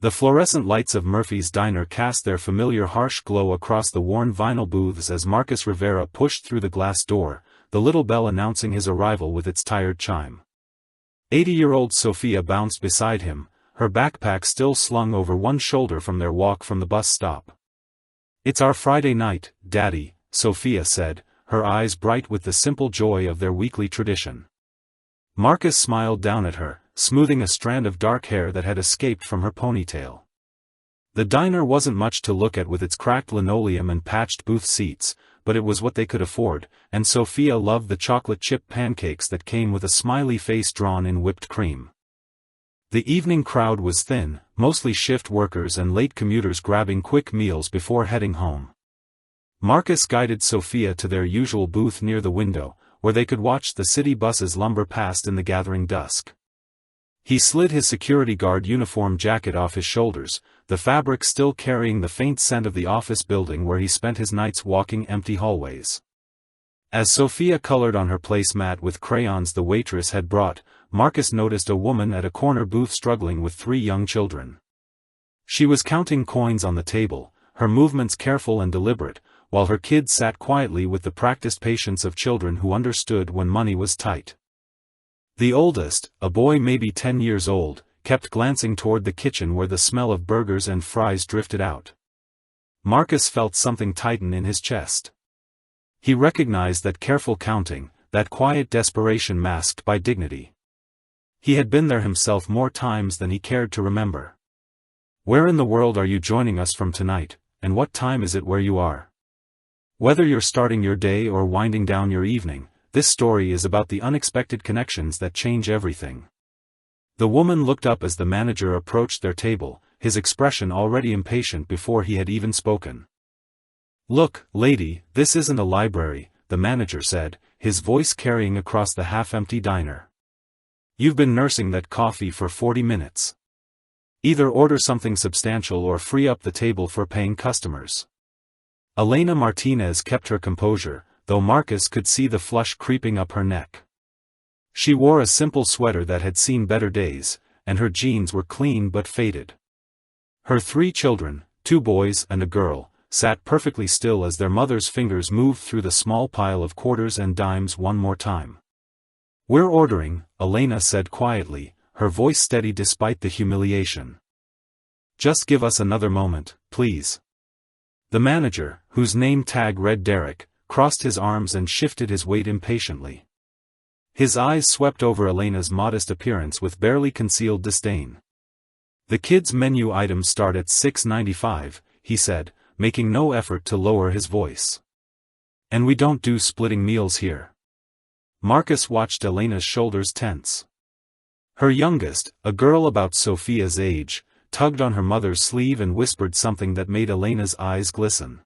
The fluorescent lights of Murphy's diner cast their familiar harsh glow across the worn vinyl booths as Marcus Rivera pushed through the glass door, the little bell announcing his arrival with its tired chime. 80-year-old Sophia bounced beside him, her backpack still slung over one shoulder from their walk from the bus stop. "It's our Friday night, Daddy," Sophia said, her eyes bright with the simple joy of their weekly tradition. Marcus smiled down at her, smoothing a strand of dark hair that had escaped from her ponytail. The diner wasn't much to look at with its cracked linoleum and patched booth seats, but it was what they could afford, and Sophia loved the chocolate chip pancakes that came with a smiley face drawn in whipped cream. The evening crowd was thin, mostly shift workers and late commuters grabbing quick meals before heading home. Marcus guided Sophia to their usual booth near the window, where they could watch the city buses lumber past in the gathering dusk. He slid his security guard uniform jacket off his shoulders, the fabric still carrying the faint scent of the office building where he spent his nights walking empty hallways. As Sophia colored on her placemat with crayons the waitress had brought, Marcus noticed a woman at a corner booth struggling with 3 young children. She was counting coins on the table, her movements careful and deliberate, while her kids sat quietly with the practiced patience of children who understood when money was tight. The oldest, a boy maybe 10 years old, kept glancing toward the kitchen where the smell of burgers and fries drifted out. Marcus felt something tighten in his chest. He recognized that careful counting, that quiet desperation masked by dignity. He had been there himself more times than he cared to remember. "Where in the world are you joining us from tonight, and what time is it where you are? Whether you're starting your day or winding down your evening, this story is about the unexpected connections that change everything." The woman looked up as the manager approached their table, his expression already impatient before he had even spoken. "Look, lady, this isn't a library," the manager said, his voice carrying across the half-empty diner. "You've been nursing that coffee for 40 minutes. Either order something substantial or free up the table for paying customers." Elena Martinez kept her composure, though Marcus could see the flush creeping up her neck. She wore a simple sweater that had seen better days, and her jeans were clean but faded. Her 3 children, 2 boys and a girl, sat perfectly still as their mother's fingers moved through the small pile of quarters and dimes one more time. "We're ordering," Elena said quietly, her voice steady despite the humiliation. "Just give us another moment, please." The manager, whose name tag read Derek, crossed his arms and shifted his weight impatiently. His eyes swept over Elena's modest appearance with barely concealed disdain. "The kids' menu items start at $6.95, he said, making no effort to lower his voice. "And we don't do splitting meals here." Marcus watched Elena's shoulders tense. Her youngest, a girl about Sophia's age, tugged on her mother's sleeve and whispered something that made Elena's eyes glisten.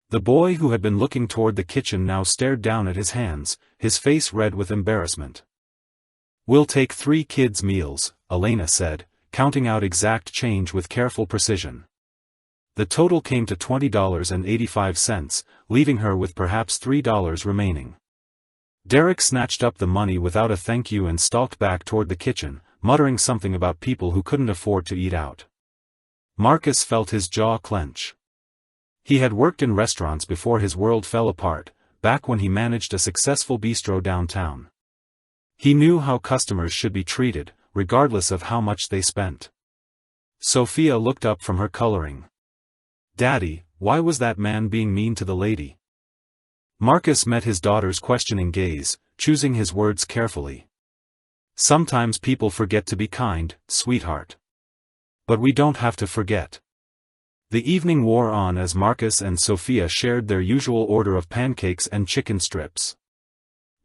The boy who had been looking toward the kitchen now stared down at his hands, his face red with embarrassment. "We'll take 3 kids' meals," Elena said, counting out exact change with careful precision. The total came to $20.85, leaving her with perhaps $3 remaining. Derek snatched up the money without a thank you and stalked back toward the kitchen, muttering something about people who couldn't afford to eat out. Marcus felt his jaw clench. He had worked in restaurants before his world fell apart, back when he managed a successful bistro downtown. He knew how customers should be treated, regardless of how much they spent. Sophia looked up from her coloring. "Daddy, why was that man being mean to the lady?" Marcus met his daughter's questioning gaze, choosing his words carefully. "Sometimes people forget to be kind, sweetheart. But we don't have to forget." The evening wore on as Marcus and Sophia shared their usual order of pancakes and chicken strips.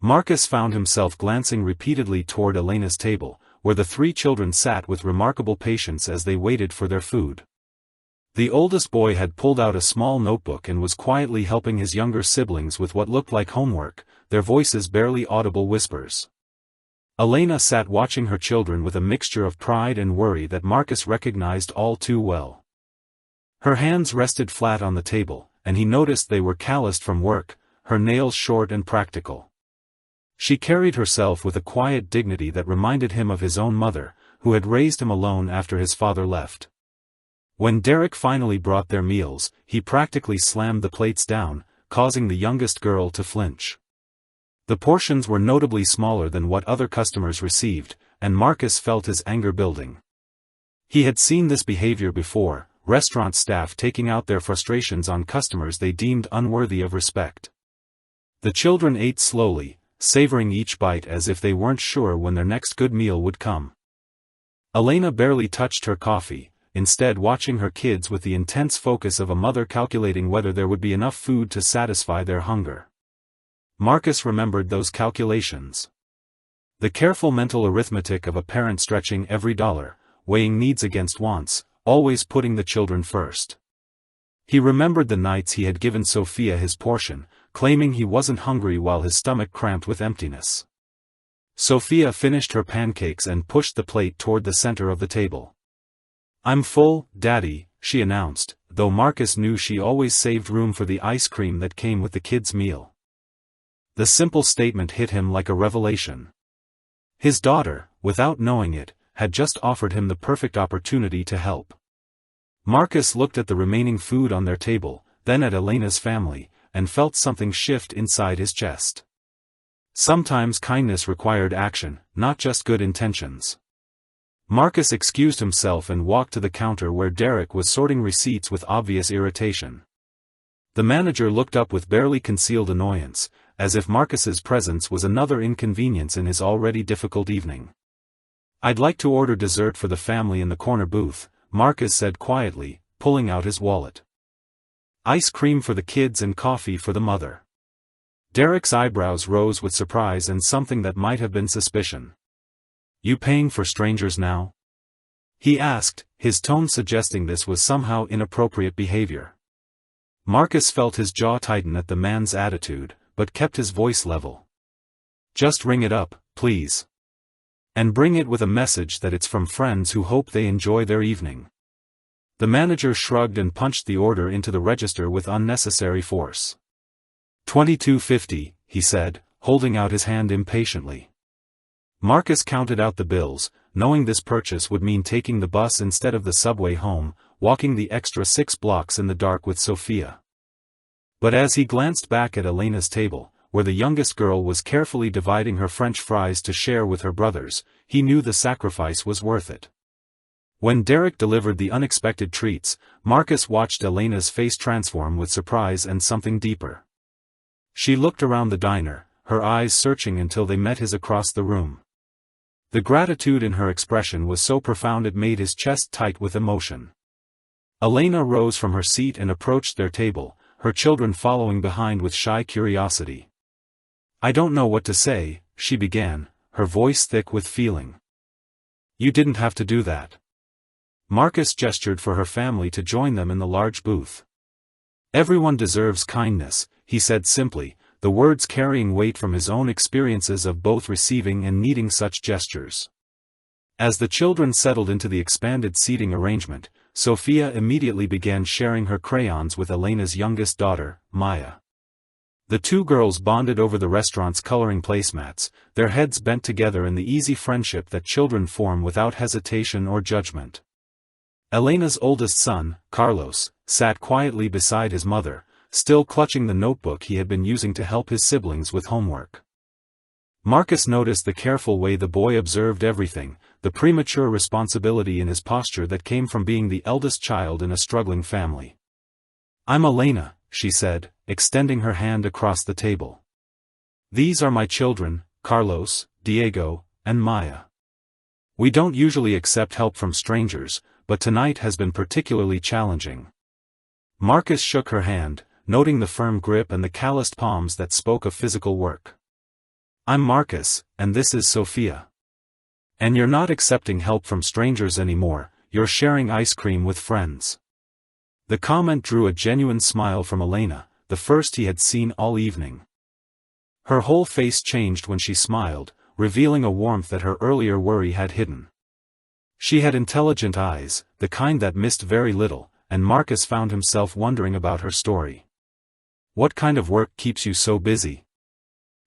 Marcus found himself glancing repeatedly toward Elena's table, where the 3 children sat with remarkable patience as they waited for their food. The oldest boy had pulled out a small notebook and was quietly helping his younger siblings with what looked like homework, their voices barely audible whispers. Elena sat watching her children with a mixture of pride and worry that Marcus recognized all too well. Her hands rested flat on the table, and he noticed they were calloused from work, her nails short and practical. She carried herself with a quiet dignity that reminded him of his own mother, who had raised him alone after his father left. When Derek finally brought their meals, he practically slammed the plates down, causing the youngest girl to flinch. The portions were notably smaller than what other customers received, and Marcus felt his anger building. He had seen this behavior before, restaurant staff taking out their frustrations on customers they deemed unworthy of respect. The children ate slowly, savoring each bite as if they weren't sure when their next good meal would come. Elena barely touched her coffee, instead watching her kids with the intense focus of a mother calculating whether there would be enough food to satisfy their hunger. Marcus remembered those calculations. The careful mental arithmetic of a parent stretching every dollar, weighing needs against wants, always putting the children first. He remembered the nights he had given Sophia his portion, claiming he wasn't hungry while his stomach cramped with emptiness. Sophia finished her pancakes and pushed the plate toward the center of the table. "I'm full, Daddy," she announced, though Marcus knew she always saved room for the ice cream that came with the kids' meal. The simple statement hit him like a revelation. His daughter, without knowing it, had just offered him the perfect opportunity to help. Marcus looked at the remaining food on their table, then at Elena's family, and felt something shift inside his chest. Sometimes kindness required action, not just good intentions. Marcus excused himself and walked to the counter where Derek was sorting receipts with obvious irritation. The manager looked up with barely concealed annoyance, as if Marcus's presence was another inconvenience in his already difficult evening. "I'd like to order dessert for the family in the corner booth," Marcus said quietly, pulling out his wallet. "Ice cream for the kids and coffee for the mother." Derek's eyebrows rose with surprise and something that might have been suspicion. "You paying for strangers now?" he asked, his tone suggesting this was somehow inappropriate behavior. Marcus felt his jaw tighten at the man's attitude, but kept his voice level. "Just ring it up, please. And bring it with a message that it's from friends who hope they enjoy their evening." The manager shrugged and punched the order into the register with unnecessary force. $22.50, he said, holding out his hand impatiently. Marcus counted out the bills, knowing this purchase would mean taking the bus instead of the subway home, walking the extra 6 blocks in the dark with Sophia. But as he glanced back at Elena's table, where the youngest girl was carefully dividing her French fries to share with her brothers, he knew the sacrifice was worth it. When Derek delivered the unexpected treats, Marcus watched Elena's face transform with surprise and something deeper. She looked around the diner, her eyes searching until they met his across the room. The gratitude in her expression was so profound it made his chest tight with emotion. Elena rose from her seat and approached their table, her children following behind with shy curiosity. "I don't know what to say," she began, her voice thick with feeling. "You didn't have to do that." Marcus gestured for her family to join them in the large booth. "Everyone deserves kindness," he said simply, the words carrying weight from his own experiences of both receiving and needing such gestures. As the children settled into the expanded seating arrangement, Sophia immediately began sharing her crayons with Elena's youngest daughter, Maya. The two girls bonded over the restaurant's coloring placemats, their heads bent together in the easy friendship that children form without hesitation or judgment. Elena's oldest son, Carlos, sat quietly beside his mother, still clutching the notebook he had been using to help his siblings with homework. Marcus noticed the careful way the boy observed everything, the premature responsibility in his posture that came from being the eldest child in a struggling family. "I'm Elena," she said, extending her hand across the table. "These are my children, Carlos, Diego, and Maya. We don't usually accept help from strangers, but tonight has been particularly challenging." Marcus shook her hand, noting the firm grip and the calloused palms that spoke of physical work. "I'm Marcus, and this is Sophia. And you're not accepting help from strangers anymore, you're sharing ice cream with friends." The comment drew a genuine smile from Elena, the first he had seen all evening. Her whole face changed when she smiled, revealing a warmth that her earlier worry had hidden. She had intelligent eyes, the kind that missed very little, and Marcus found himself wondering about her story. "What kind of work keeps you so busy?"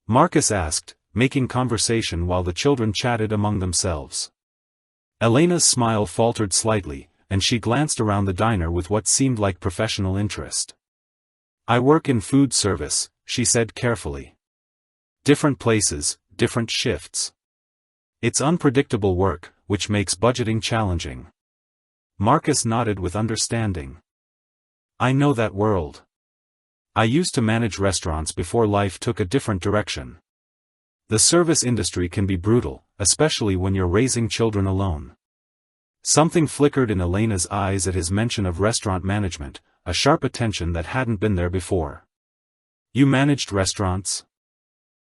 Marcus asked, making conversation while the children chatted among themselves. Elena's smile faltered slightly, and she glanced around the diner with what seemed like professional interest. "I work in food service," she said carefully. "Different places, different shifts. It's unpredictable work, which makes budgeting challenging." Marcus nodded with understanding. "I know that world. I used to manage restaurants before life took a different direction. The service industry can be brutal, especially when you're raising children alone." Something flickered in Elena's eyes at his mention of restaurant management, a sharp attention that hadn't been there before. "You managed restaurants?"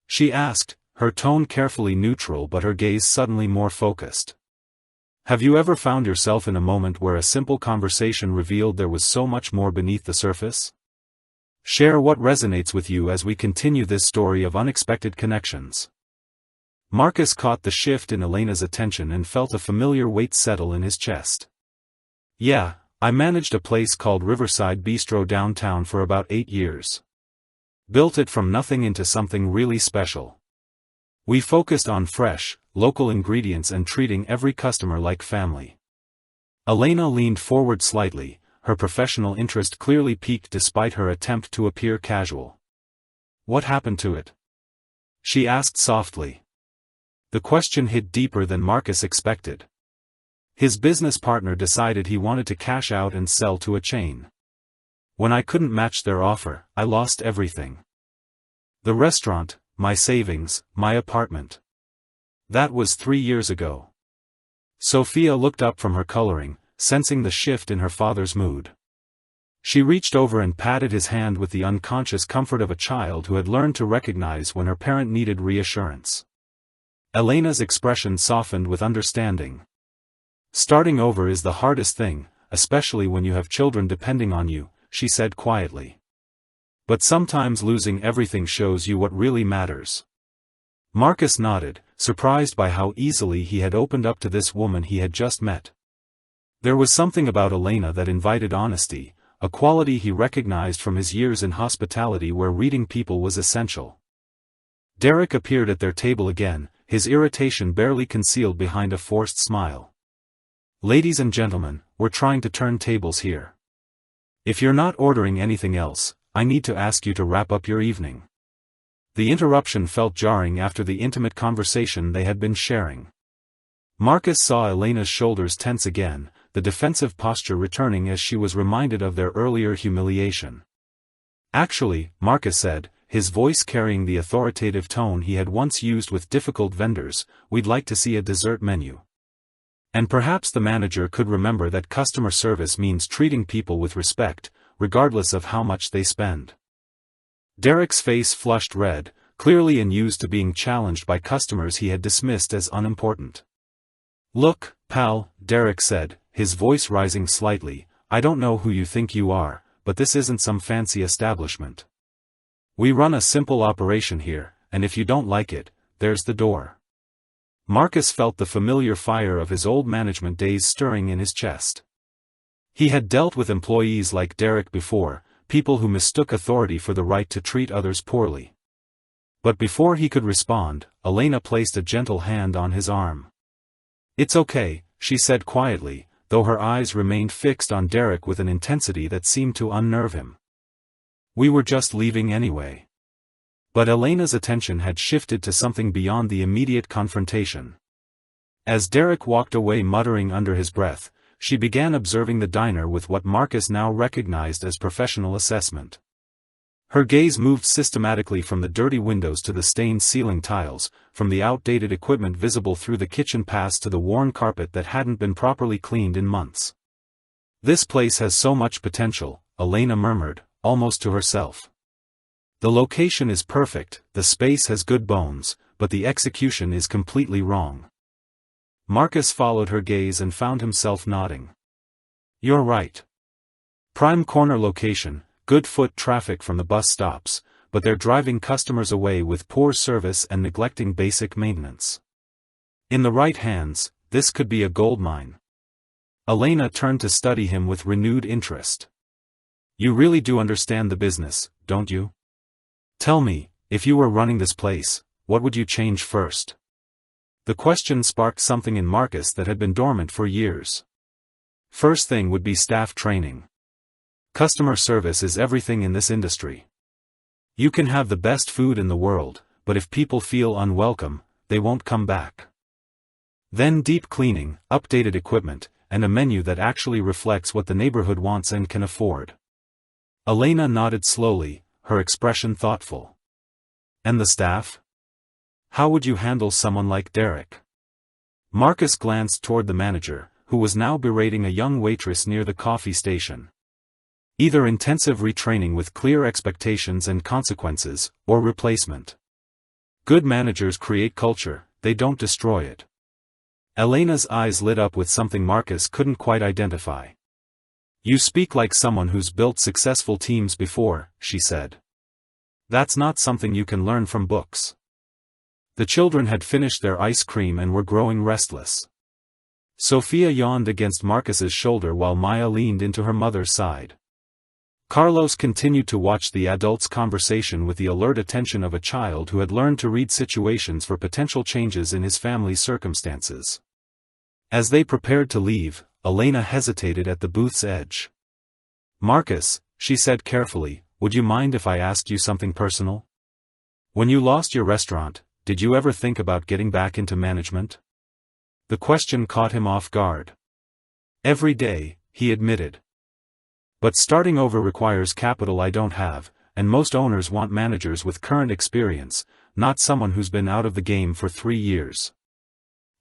she asked, her tone carefully neutral but her gaze suddenly more focused. "Have you ever found yourself in a moment where a simple conversation revealed there was so much more beneath the surface? Share what resonates with you as we continue this story of unexpected connections." Marcus caught the shift in Elena's attention and felt a familiar weight settle in his chest. "Yeah, I managed a place called Riverside Bistro downtown for about 8 years. Built it from nothing into something really special. We focused on fresh, local ingredients and treating every customer like family." Elena leaned forward slightly, her professional interest clearly piqued despite her attempt to appear casual. "What happened to it?" she asked softly. The question hit deeper than Marcus expected. His business partner decided he wanted to cash out and sell to a chain. "When I couldn't match their offer, I lost everything. The restaurant, my savings, my apartment. That was 3 years ago." Sophia looked up from her coloring, sensing the shift in her father's mood. She reached over and patted his hand with the unconscious comfort of a child who had learned to recognize when her parent needed reassurance. Elena's expression softened with understanding. "Starting over is the hardest thing, especially when you have children depending on you," she said quietly. "But sometimes losing everything shows you what really matters." Marcus nodded, surprised by how easily he had opened up to this woman he had just met. There was something about Elena that invited honesty, a quality he recognized from his years in hospitality where reading people was essential. Derek appeared at their table again, his irritation barely concealed behind a forced smile. "Ladies and gentlemen, we're trying to turn tables here. If you're not ordering anything else, I need to ask you to wrap up your evening." The interruption felt jarring after the intimate conversation they had been sharing. Marcus saw Elena's shoulders tense again, the defensive posture returning as she was reminded of their earlier humiliation. "Actually," Marcus said, his voice carrying the authoritative tone he had once used with difficult vendors, "we'd like to see a dessert menu." And perhaps the manager could remember that customer service means treating people with respect, regardless of how much they spend. Derek's face flushed red, clearly unused to being challenged by customers he had dismissed as unimportant. "Look, pal," Derek said, his voice rising slightly, "I don't know who you think you are, but this isn't some fancy establishment. We run a simple operation here, and if you don't like it, there's the door." Marcus felt the familiar fire of his old management days stirring in his chest. He had dealt with employees like Derek before, people who mistook authority for the right to treat others poorly. But before he could respond, Elena placed a gentle hand on his arm. "It's okay," she said quietly, though her eyes remained fixed on Derek with an intensity that seemed to unnerve him. "We were just leaving anyway." But Elena's attention had shifted to something beyond the immediate confrontation. As Derek walked away muttering under his breath, she began observing the diner with what Marcus now recognized as professional assessment. Her gaze moved systematically from the dirty windows to the stained ceiling tiles, from the outdated equipment visible through the kitchen pass to the worn carpet that hadn't been properly cleaned in months. "This place has so much potential," Elena murmured, almost to herself. "The location is perfect, the space has good bones, but the execution is completely wrong." Marcus followed her gaze and found himself nodding. "You're right. Prime corner location, good foot traffic from the bus stops, but they're driving customers away with poor service and neglecting basic maintenance. In the right hands, this could be a goldmine." Elena turned to study him with renewed interest. "You really do understand the business, don't you? Tell me, if you were running this place, what would you change first?" The question sparked something in Marcus that had been dormant for years. First thing would be staff training. Customer service is everything in this industry. You can have the best food in the world, but if people feel unwelcome, they won't come back. Then deep cleaning, updated equipment, and a menu that actually reflects what the neighborhood wants and can afford. Elena nodded slowly, her expression thoughtful. And the staff? How would you handle someone like Derek? Marcus glanced toward the manager, who was now berating a young waitress near the coffee station. Either intensive retraining with clear expectations and consequences, or replacement. Good managers create culture, they don't destroy it. Elena's eyes lit up with something Marcus couldn't quite identify. You speak like someone who's built successful teams before, she said. That's not something you can learn from books. The children had finished their ice cream and were growing restless. Sophia yawned against Marcus's shoulder while Maya leaned into her mother's side. Carlos continued to watch the adults' conversation with the alert attention of a child who had learned to read situations for potential changes in his family's circumstances. As they prepared to leave, Elena hesitated at the booth's edge. Marcus, she said carefully, would you mind if I asked you something personal? When you lost your restaurant, did you ever think about getting back into management? The question caught him off guard. Every day, he admitted. But starting over requires capital I don't have, and most owners want managers with current experience, not someone who's been out of the game for 3 years.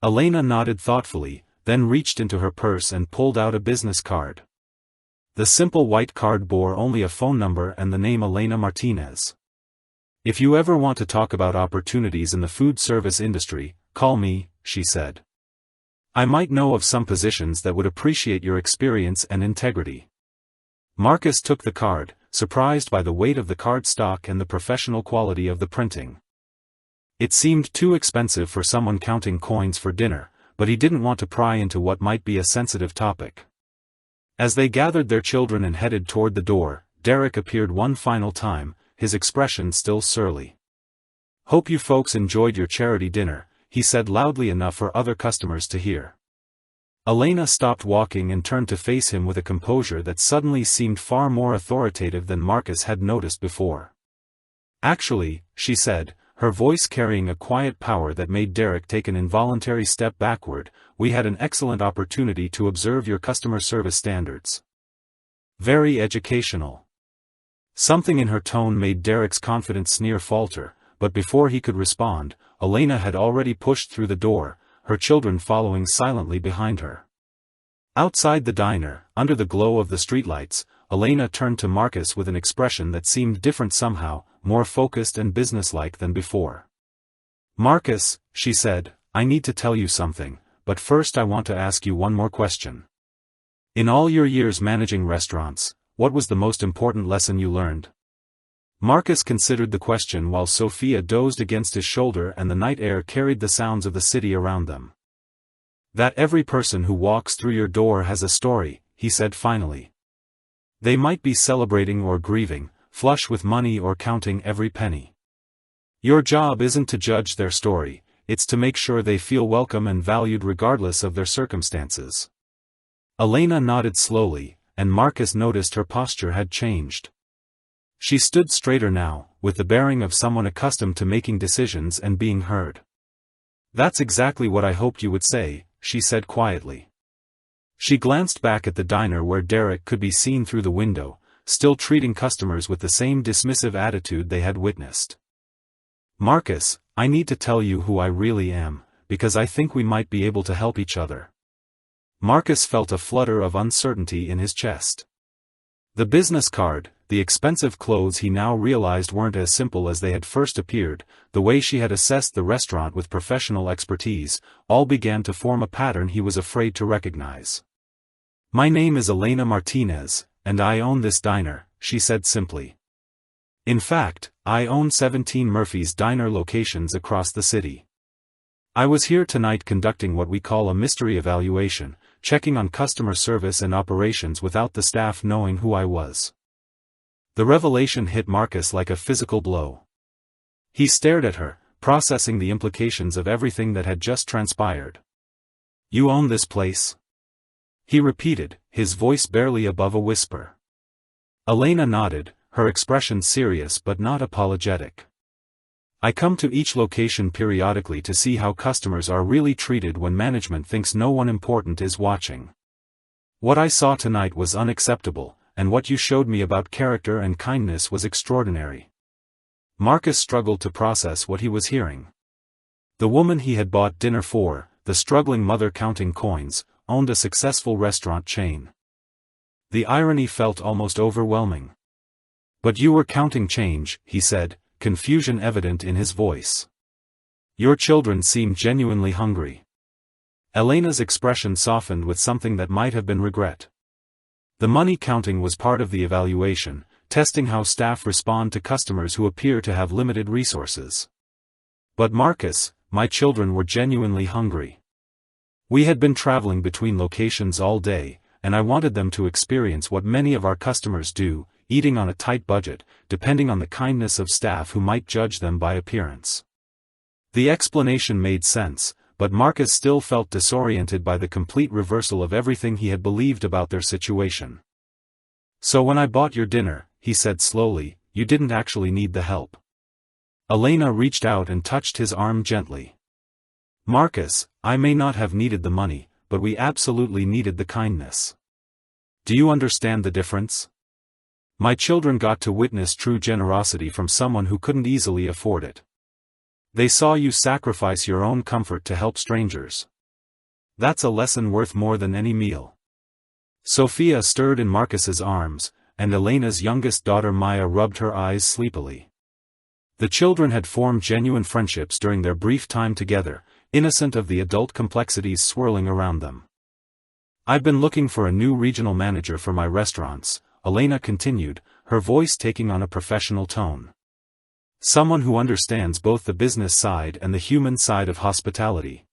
Elena nodded thoughtfully, then reached into her purse and pulled out a business card. The simple white card bore only a phone number and the name Elena Martinez. If you ever want to talk about opportunities in the food service industry, call me, she said. I might know of some positions that would appreciate your experience and integrity. Marcus took the card, surprised by the weight of the cardstock and the professional quality of the printing. It seemed too expensive for someone counting coins for dinner, but he didn't want to pry into what might be a sensitive topic. As they gathered their children and headed toward the door, Derek appeared one final time, his expression still surly. Hope you folks enjoyed your charity dinner, he said loudly enough for other customers to hear. Elena stopped walking and turned to face him with a composure that suddenly seemed far more authoritative than Marcus had noticed before. Actually, she said, her voice carrying a quiet power that made Derek take an involuntary step backward, we had an excellent opportunity to observe your customer service standards. Very educational. Something in her tone made Derek's confident sneer falter, but before he could respond, Elena had already pushed through the door, her children following silently behind her. Outside the diner, under the glow of the streetlights, Elena turned to Marcus with an expression that seemed different somehow, more focused and businesslike than before. Marcus, she said, I need to tell you something, but first I want to ask you one more question. In all your years managing restaurants, what was the most important lesson you learned? Marcus considered the question while Sophia dozed against his shoulder and the night air carried the sounds of the city around them. That every person who walks through your door has a story, he said finally. They might be celebrating or grieving, flush with money or counting every penny. Your job isn't to judge their story, it's to make sure they feel welcome and valued regardless of their circumstances. Elena nodded slowly, and Marcus noticed her posture had changed. She stood straighter now, with the bearing of someone accustomed to making decisions and being heard. That's exactly what I hoped you would say, she said quietly. She glanced back at the diner where Derek could be seen through the window, still treating customers with the same dismissive attitude they had witnessed. Marcus, I need to tell you who I really am, because I think we might be able to help each other. Marcus felt a flutter of uncertainty in his chest. The business card, the expensive clothes he now realized weren't as simple as they had first appeared, the way she had assessed the restaurant with professional expertise, all began to form a pattern he was afraid to recognize. My name is Elena Martinez, and I own this diner, she said simply. In fact, I own 17 Murphy's Diner locations across the city. I was here tonight conducting what we call a mystery evaluation, checking on customer service and operations without the staff knowing who I was. The revelation hit Marcus like a physical blow. He stared at her, processing the implications of everything that had just transpired. You own this place? He repeated, his voice barely above a whisper. Elena nodded, her expression serious but not apologetic. I come to each location periodically to see how customers are really treated when management thinks no one important is watching. What I saw tonight was unacceptable, and what you showed me about character and kindness was extraordinary. Marcus struggled to process what he was hearing. The woman he had bought dinner for, the struggling mother counting coins, owned a successful restaurant chain. The irony felt almost overwhelming. But you were counting change, he said, confusion evident in his voice. Your children seem genuinely hungry. Elena's expression softened with something that might have been regret. The money counting was part of the evaluation, testing how staff respond to customers who appear to have limited resources. But Marcus, my children were genuinely hungry. We had been traveling between locations all day, and I wanted them to experience what many of our customers do, eating on a tight budget, depending on the kindness of staff who might judge them by appearance. The explanation made sense, but Marcus still felt disoriented by the complete reversal of everything he had believed about their situation. So when I bought your dinner, he said slowly, you didn't actually need the help. Elena reached out and touched his arm gently. Marcus, I may not have needed the money, but we absolutely needed the kindness. Do you understand the difference? My children got to witness true generosity from someone who couldn't easily afford it. They saw you sacrifice your own comfort to help strangers. That's a lesson worth more than any meal. Sophia stirred in Marcus's arms, and Elena's youngest daughter Maya rubbed her eyes sleepily. The children had formed genuine friendships during their brief time together, innocent of the adult complexities swirling around them. I've been looking for a new regional manager for my restaurants, Elena continued, her voice taking on a professional tone. Someone who understands both the business side and the human side of hospitality.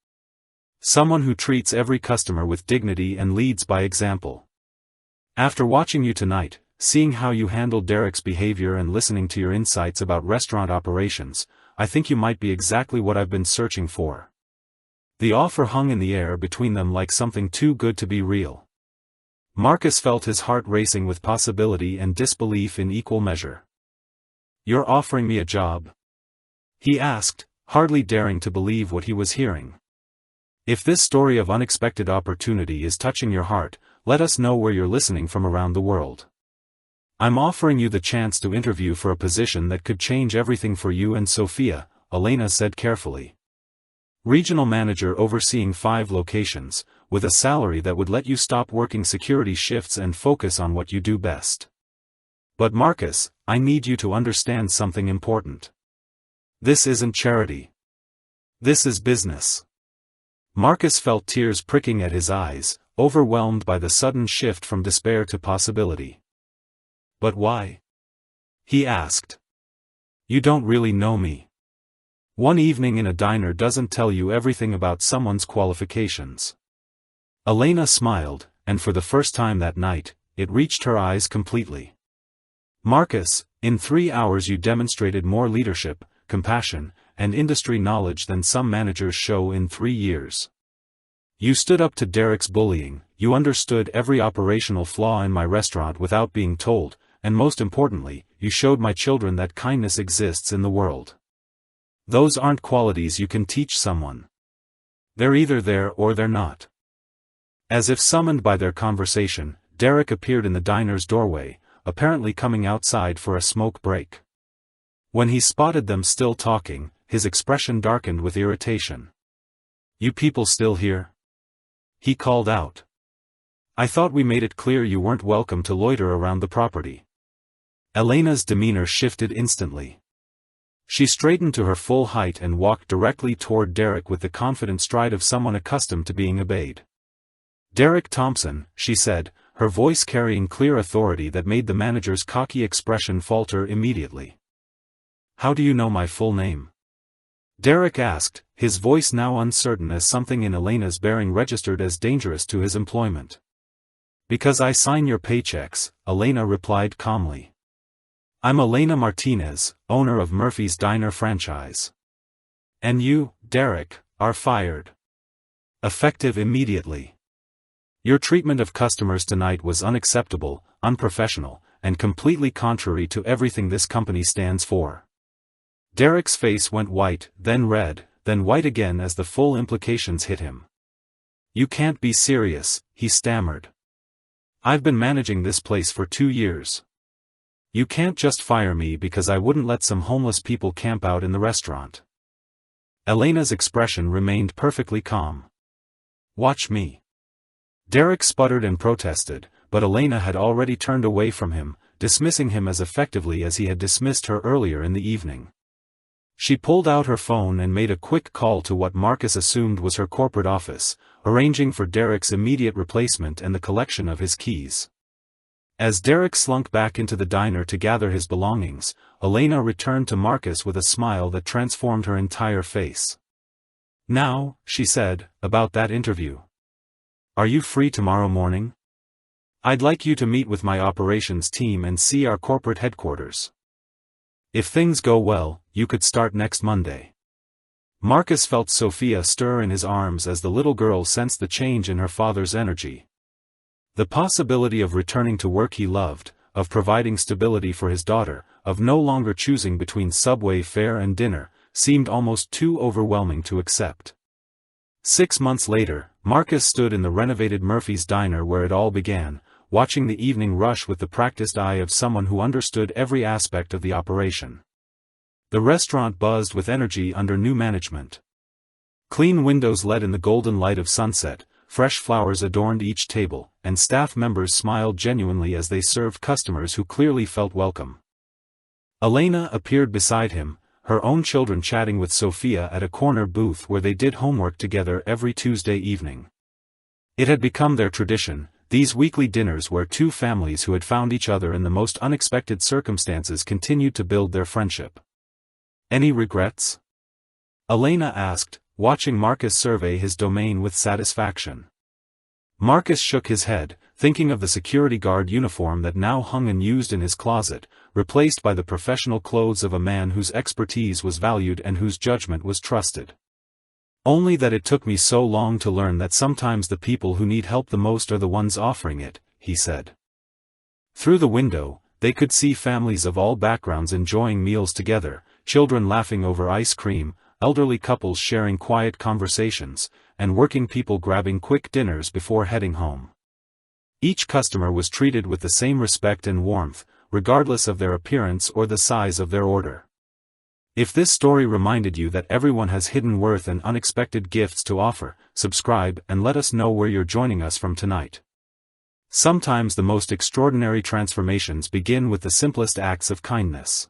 Someone who treats every customer with dignity and leads by example. After watching you tonight, seeing how you handled Derek's behavior and listening to your insights about restaurant operations, I think you might be exactly what I've been searching for. The offer hung in the air between them like something too good to be real. Marcus felt his heart racing with possibility and disbelief in equal measure. You're offering me a job? He asked, hardly daring to believe what he was hearing. If this story of unexpected opportunity is touching your heart, let us know where you're listening from around the world. I'm offering you the chance to interview for a position that could change everything for you and Sophia, Elena said carefully. Regional manager overseeing 5 locations, with a salary that would let you stop working security shifts and focus on what you do best. But Marcus, I need you to understand something important. This isn't charity. This is business. Marcus felt tears pricking at his eyes, overwhelmed by the sudden shift from despair to possibility. But why? He asked. You don't really know me. One evening in a diner doesn't tell you everything about someone's qualifications. Elena smiled, and for the first time that night, it reached her eyes completely. Marcus, in 3 hours you demonstrated more leadership, compassion, and industry knowledge than some managers show in 3 years. You stood up to Derek's bullying, you understood every operational flaw in my restaurant without being told, and most importantly, you showed my children that kindness exists in the world. Those aren't qualities you can teach someone. They're either there or they're not. As if summoned by their conversation, Derek appeared in the diner's doorway, apparently coming outside for a smoke break. When he spotted them still talking, his expression darkened with irritation. You people still here? He called out. I thought we made it clear you weren't welcome to loiter around the property. Elena's demeanor shifted instantly. She straightened to her full height and walked directly toward Derek with the confident stride of someone accustomed to being obeyed. Derek Thompson, she said, her voice carrying clear authority that made the manager's cocky expression falter immediately. How do you know my full name? Derek asked, his voice now uncertain as something in Elena's bearing registered as dangerous to his employment. Because I sign your paychecks, Elena replied calmly. I'm Elena Martinez, owner of Murphy's Diner franchise. And you, Derek, are fired. Effective immediately. Your treatment of customers tonight was unacceptable, unprofessional, and completely contrary to everything this company stands for." Derek's face went white, then red, then white again as the full implications hit him. "You can't be serious," he stammered. "I've been managing this place for 2 years. You can't just fire me because I wouldn't let some homeless people camp out in the restaurant." Elena's expression remained perfectly calm. "Watch me." Derek sputtered and protested, but Elena had already turned away from him, dismissing him as effectively as he had dismissed her earlier in the evening. She pulled out her phone and made a quick call to what Marcus assumed was her corporate office, arranging for Derek's immediate replacement and the collection of his keys. As Derek slunk back into the diner to gather his belongings, Elena returned to Marcus with a smile that transformed her entire face. "Now," she said, "about that interview. Are you free tomorrow morning? I'd like you to meet with my operations team and see our corporate headquarters. If things go well, you could start next Monday." Marcus felt Sophia stir in his arms as the little girl sensed the change in her father's energy. The possibility of returning to work he loved, of providing stability for his daughter, of no longer choosing between subway fare and dinner, seemed almost too overwhelming to accept. 6 months later, Marcus stood in the renovated Murphy's Diner where it all began, watching the evening rush with the practiced eye of someone who understood every aspect of the operation. The restaurant buzzed with energy under new management. Clean windows let in the golden light of sunset, fresh flowers adorned each table, and staff members smiled genuinely as they served customers who clearly felt welcome. Elena appeared beside him, her own children chatting with Sophia at a corner booth where they did homework together every Tuesday evening. It had become their tradition, these weekly dinners where two families who had found each other in the most unexpected circumstances continued to build their friendship. "Any regrets?" Elena asked, watching Marcus survey his domain with satisfaction. Marcus shook his head, thinking of the security guard uniform that now hung unused in his closet, replaced by the professional clothes of a man whose expertise was valued and whose judgment was trusted. "Only that it took me so long to learn that sometimes the people who need help the most are the ones offering it," he said. Through the window, they could see families of all backgrounds enjoying meals together, children laughing over ice cream, elderly couples sharing quiet conversations, and working people grabbing quick dinners before heading home. Each customer was treated with the same respect and warmth, regardless of their appearance or the size of their order. If this story reminded you that everyone has hidden worth and unexpected gifts to offer, subscribe and let us know where you're joining us from tonight. Sometimes the most extraordinary transformations begin with the simplest acts of kindness.